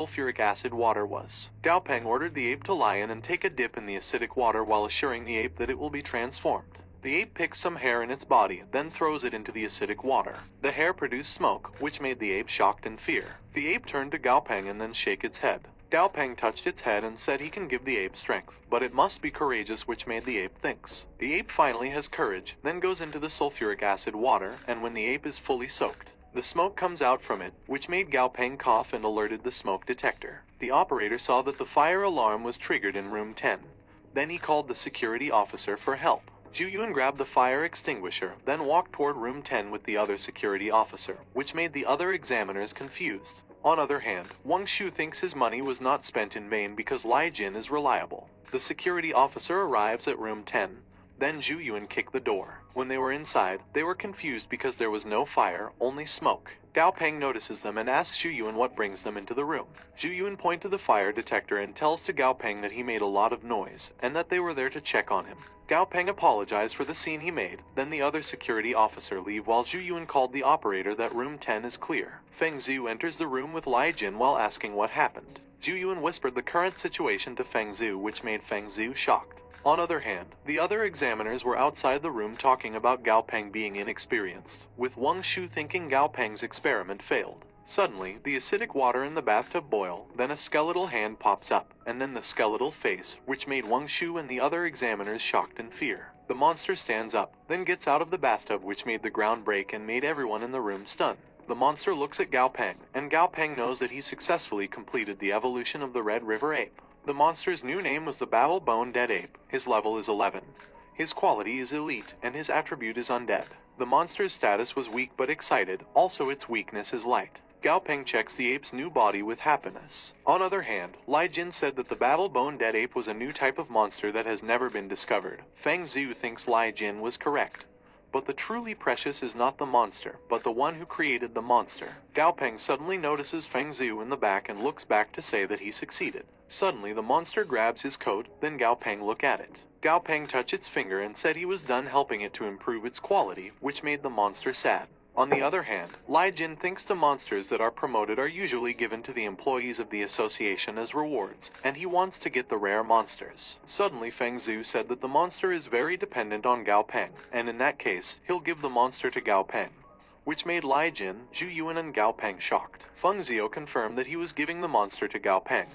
sulfuric acid water was. Gao Peng ordered the ape to lie in and take a dip in the acidic water while assuring the ape that it will be transformed. The ape picks some hair in its body, then throws it into the acidic water. The hair produced smoke, which made the ape shocked and fear. The ape turned to Gao Peng and then shake its head. Gao Peng touched its head and said he can give the ape strength, but it must be courageous, which made the ape thinks. The ape finally has courage, then goes into the sulfuric acid water, and when the ape is fully soaked, the smoke comes out from it, which made Gao Peng cough and alerted the smoke detector. The operator saw that the fire alarm was triggered in room 10. Then he called the security officer for help. Zhu Yuan grabbed the fire extinguisher, then walked toward room 10 with the other security officer, which made the other examiners confused. On other hand, Wang Shu thinks his money was not spent in vain because Lai Jin is reliable. The security officer arrives at room 10. Then Zhu Yuan kicked the door. When they were inside, they were confused because there was no fire, only smoke. Gao Peng notices them and asks Zhu Yuan what brings them into the room. Zhu Yuan points to the fire detector and tells to Gao Peng that he made a lot of noise, and that they were there to check on him. Gao Peng apologized for the scene he made, then the other security officer leave while Zhu Yuan called the operator that room 10 is clear. Feng Zhu enters the room with Lai Jin while asking what happened. Zhu Yuan whispered the current situation to Feng Zhu, which made Feng Zhu shocked. On other hand, the other examiners were outside the room talking about Gao Peng being inexperienced, with Wang Shu thinking Gao Peng's experiment failed. Suddenly, the acidic water in the bathtub boil, then a skeletal hand pops up, and then the skeletal face, which made Wang Shu and the other examiners shocked in fear. The monster stands up, then gets out of the bathtub, which made the ground break and made everyone in the room stunned. The monster looks at Gao Peng, and Gao Peng knows that he successfully completed the evolution of the Red River Ape. The monster's new name was the Battle-Bone Dead Ape. His level is 11. His quality is elite, and his attribute is undead. The monster's status was weak but excited, also its weakness is light. Gao Peng checks the ape's new body with happiness. On other hand, Lai Jin said that the Battle-Bone Dead Ape was a new type of monster that has never been discovered. Feng Zhu thinks Lai Jin was correct. But the truly precious is not the monster, but the one who created the monster. Gao Peng suddenly notices Feng Zhu in the back and looks back to say that he succeeded. Suddenly the monster grabs his coat, then Gao Peng look at it. Gao Peng touched its finger and said he was done helping it to improve its quality, which made the monster sad. On the other hand, Lai Jin thinks the monsters that are promoted are usually given to the employees of the association as rewards, and he wants to get the rare monsters. Suddenly Feng Zhu said that the monster is very dependent on Gao Peng, and in that case, he'll give the monster to Gao Peng, which made Lai Jin, Zhu Yuan and Gao Peng shocked. Feng Zhu confirmed that he was giving the monster to Gao Peng,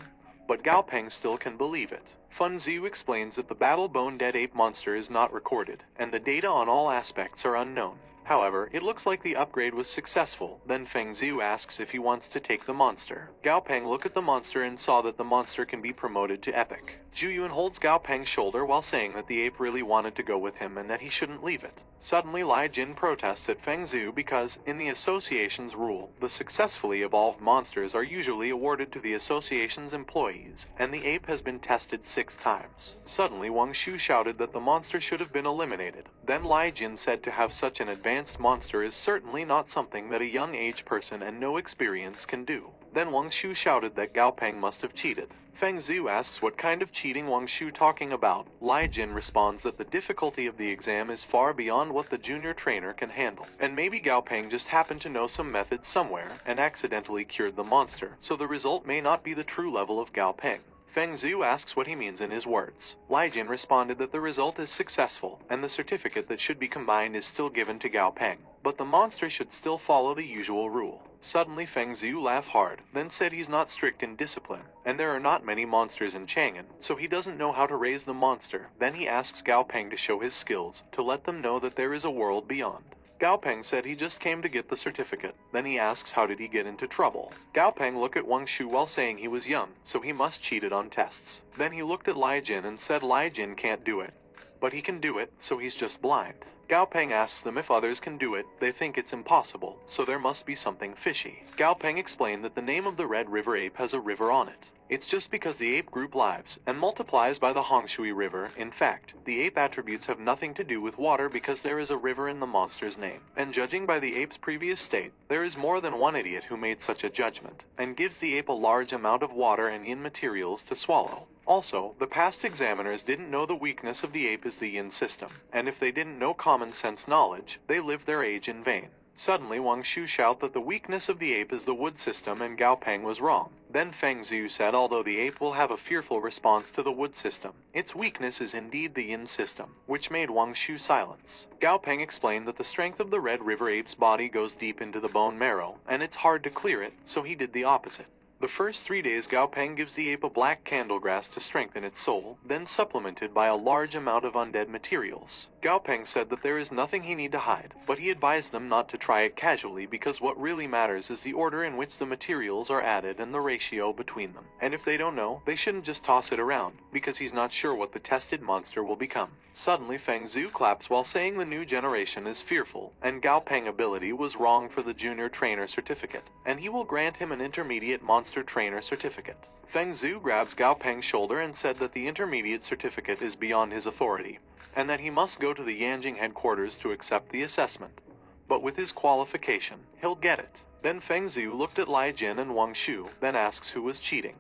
but Gao Peng still can believe it. Feng Zhu explains that the Battle-Bone Dead Ape monster is not recorded, and the data on all aspects are unknown. However, it looks like the upgrade was successful. Then Feng Zhu asks if he wants to take the monster. Gao Peng looked at the monster and saw that the monster can be promoted to epic. Zhu Yuan holds Gao Peng's shoulder while saying that the ape really wanted to go with him and that he shouldn't leave it. Suddenly Lai Jin protests at Feng Zhu because, in the association's rule, the successfully evolved monsters are usually awarded to the association's employees, and the ape has been tested 6 times. Suddenly Wang Shu shouted that the monster should have been eliminated. Then Lai Jin said to have such an advanced monster is certainly not something that a young age person and no experience can do. Then Wang Shu shouted that Gao Peng must have cheated. Feng Zhu asks what kind of cheating Wang Shu talking about. Lai Jin responds that the difficulty of the exam is far beyond what the junior trainer can handle, and maybe Gao Peng just happened to know some method somewhere and accidentally cured the monster, so the result may not be the true level of Gao Peng. Feng Zhu asks what he means in his words. Lai Jin responded that the result is successful, and the certificate that should be combined is still given to Gao Peng, but the monster should still follow the usual rule. Suddenly Feng Zhu laughed hard, then said he's not strict in discipline, and there are not many monsters in Chang'an, so he doesn't know how to raise the monster. Then he asks Gao Peng to show his skills, to let them know that there is a world beyond. Gao Peng said he just came to get the certificate. Then he asks how did he get into trouble. Gao Peng looked at Wang Shu while saying he was young, so he must cheated on tests. Then he looked at Lai Jin and said Lai Jin can't do it, but he can do it, so he's just blind. Gao Peng asks them if others can do it. They think it's impossible, so there must be something fishy. Gao Peng explained that the name of the Red River Ape has a river on it. It's just because the ape group lives and multiplies by the Hongshui River. In fact, the ape attributes have nothing to do with water because there is a river in the monster's name. And judging by the ape's previous state, there is more than one idiot who made such a judgment, and gives the ape a large amount of water and yin materials to swallow. Also, the past examiners didn't know the weakness of the ape is the yin system, and if they didn't know common sense knowledge, they lived their age in vain. Suddenly Wang Shu shouted that the weakness of the ape is the wood system and Gao Peng was wrong. Then Feng Zhu said although the ape will have a fearful response to the wood system, its weakness is indeed the yin system, which made Wang Shu silence. Gao Peng explained that the strength of the Red River ape's body goes deep into the bone marrow, and it's hard to clear it, so he did the opposite. The first 3 days Gao Peng gives the ape a black candlegrass to strengthen its soul, then supplemented by a large amount of undead materials. Gao Peng said that there is nothing he need to hide, but he advised them not to try it casually because what really matters is the order in which the materials are added and the ratio between them. And if they don't know, they shouldn't just toss it around, because he's not sure what the tested monster will become. Suddenly Feng Zhu claps while saying the new generation is fearful, and Gao Peng ability was wrong for the junior trainer certificate, and he will grant him an intermediate monster trainer certificate. Feng Zhu grabs Gao Peng's shoulder and said that the intermediate certificate is beyond his authority, and that he must go to the Yanjing headquarters to accept the assessment. But with his qualification, he'll get it. Then Feng Zhu looked at Lai Jin and Wang Shu, then asks who was cheating.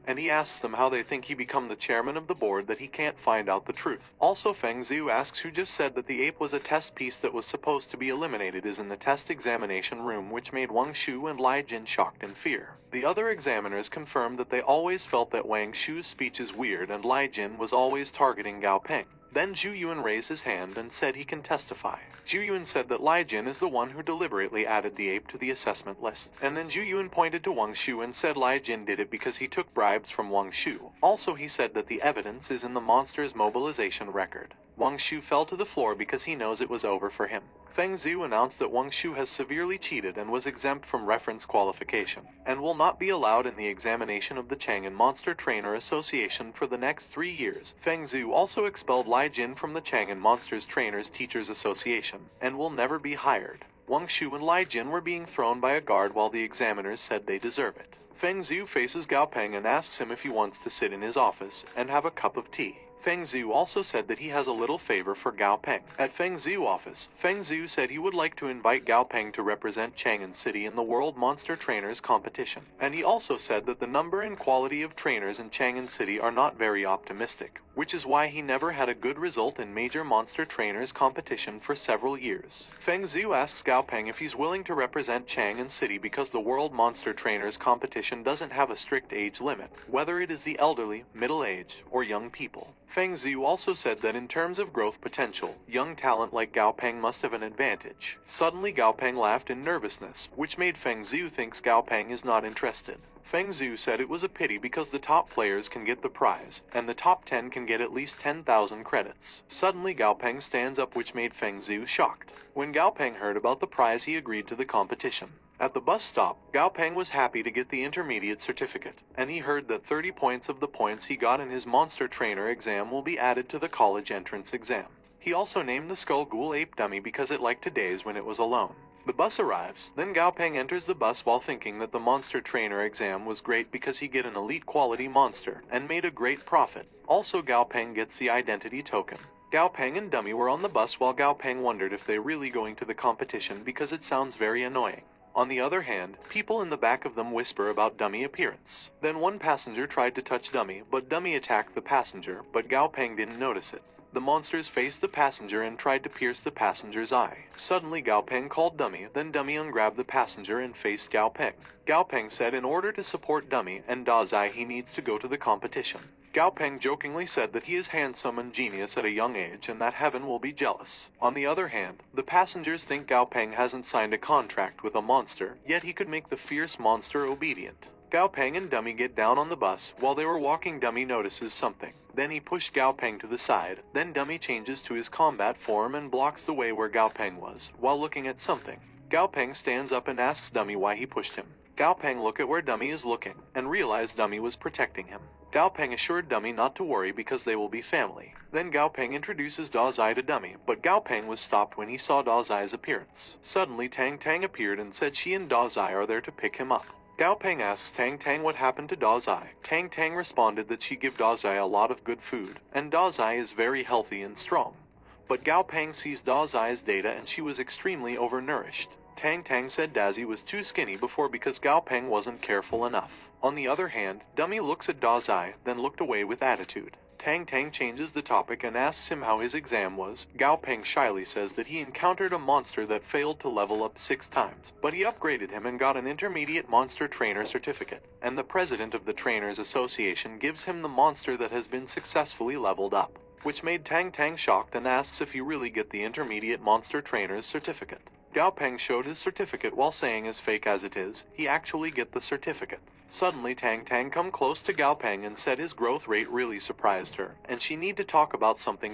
And he asks them how they think he become the chairman of the board that he can't find out the truth. Also Feng Zhu asks who just said that the ape was a test piece that was supposed to be eliminated is in the test examination room, which made Wang Shu and Lai Jin shocked in fear. The other examiners confirmed that they always felt that Wang Shu's speech is weird and Lai Jin was always targeting Gao Peng. Then Zhu Yuan raised his hand and said he can testify. Zhu Yuan said that Lai Jin is the one who deliberately added the ape to the assessment list. And then Zhu Yuan pointed to Wang Shu and said Lai Jin did it because he took bribes from Wang Shu. Also he said that the evidence is in the monster's mobilization record. Wang Shu fell to the floor because he knows it was over for him. Feng Zhu announced that Wang Shu has severely cheated and was exempt from reference qualification, and will not be allowed in the examination of the Chang'an Monster Trainer Association for the next 3 years. Feng Zhu also expelled Lai Jin from the Chang'an Monsters Trainers Teachers Association, and will never be hired. Wang Shu and Lai Jin were being thrown by a guard while the examiners said they deserve it. Feng Zhu faces Gao Peng and asks him if he wants to sit in his office and have a cup of tea. Feng Zhu also said that he has a little favor for Gao Peng. At Feng Zhu office, Feng Zhu said he would like to invite Gao Peng to represent Chang'an City in the World Monster Trainers competition. And he also said that the number and quality of trainers in Chang'an City are not very optimistic, which is why he never had a good result in major monster trainers competition for several years. Feng Zhu asks Gao Peng if he's willing to represent Chang'an City because the World Monster Trainers competition doesn't have a strict age limit, whether it is the elderly, middle-aged, or young people. Feng Zhu also said that in terms of growth potential, young talent like Gao Peng must have an advantage. Suddenly Gao Peng laughed in nervousness, which made Feng Zhu thinks Gao Peng is not interested. Feng Zhu said it was a pity because the top players can get the prize, and the top 10 can get at least 10,000 credits. Suddenly Gao Peng stands up, which made Feng Zhu shocked. When Gao Peng heard about the prize, he agreed to the competition. At the bus stop, Gao Peng was happy to get the intermediate certificate, and he heard that 30 points of the points he got in his monster trainer exam will be added to the college entrance exam. He also named the Skull Ghoul ape dummy because it liked to daze when it was alone. The bus arrives, then Gao Peng enters the bus while thinking that the monster trainer exam was great because he get an elite quality monster and made a great profit. Also Gao Peng gets the identity token. Gao Peng and Dummy were on the bus while Gao Peng wondered if they really going to the competition because it sounds very annoying. On the other hand, people in the back of them whisper about Dummy appearance. Then one passenger tried to touch Dummy, but Dummy attacked the passenger, but Gao Peng didn't notice it. The monsters faced the passenger and tried to pierce the passenger's eye. Suddenly Gao Peng called Dummy, then Dummy ungrabbed the passenger and faced Gao Peng. Gao Peng said in order to support Dummy and Dazai he needs to go to the competition. Gao Peng jokingly said that he is handsome and genius at a young age and that heaven will be jealous. On the other hand, the passengers think Gao Peng hasn't signed a contract with a monster, yet he could make the fierce monster obedient. Gao Peng and Dummy get down on the bus. While they were walking, Dummy notices something. Then he pushed Gao Peng to the side. Then Dummy changes to his combat form and blocks the way where Gao Peng was, while looking at something. Gao Peng stands up and asks Dummy why he pushed him. Gao Peng look at where Dummy is looking, and realized Dummy was protecting him. Gao Peng assured Dummy not to worry because they will be family. Then Gao Peng introduces Dazai to Dummy, but Gao Peng was stopped when he saw Dazai's appearance. Suddenly Tang Tang appeared and said she and Dazai are there to pick him up. Gao Peng asks Tang Tang what happened to Dazai. Tang Tang responded that she give Dazai a lot of good food, and Dazai is very healthy and strong. But Gao Peng sees Dazai's data and she was extremely overnourished. Tang Tang said Dazzy was too skinny before because Gao Peng wasn't careful enough. On the other hand, Dummy looks at Dazai, then looked away with attitude. Tang Tang changes the topic and asks him how his exam was. Gao Peng shyly says that he encountered a monster that failed to level up 6 times, but he upgraded him and got an intermediate monster trainer certificate, and the president of the Trainers Association gives him the monster that has been successfully leveled up, which made Tang Tang shocked and asks if he really get the intermediate monster trainer's certificate. Gao Peng showed his certificate while saying as fake as it is, he actually get the certificate. Suddenly Tang Tang come close to Gao Peng and said his growth rate really surprised her, and she need to talk about something